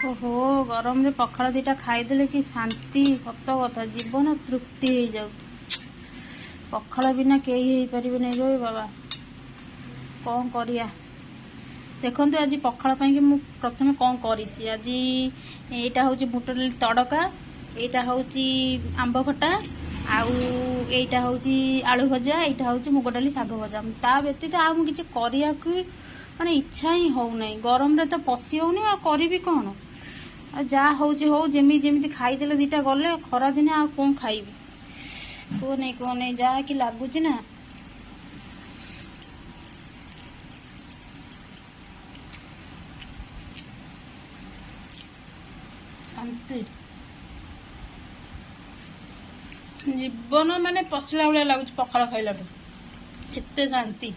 ओहो गरम रे पखाल दीटा खाईदेले कि शांति सत कथा जीवन तृप्ति हो जाउछ। पखाल बिना कई हो पारे नहीं रो बाबा कौन करिया। देखो आज पखाल कि मु प्रथम कौन करी आज यहाँ हूँ बुट डाली तड़का यहाँ हूँ आंब खटा आईटा हूँ आलू भजा यहाँ हूँ मुग डाली शाग भजा ता व्यतीत आ मुझे करने माने इच्छा ही होना गरम रे तो पशि होनी आ करी कौन जा हूँ जमी जमी खाईदेले दीटा गले खरा दिन आ कौन खाइबी कौन नहीं जा कि लगुच ना शांति जीवन माने पशला भाया लगुच पखाल खाइला एते शांति।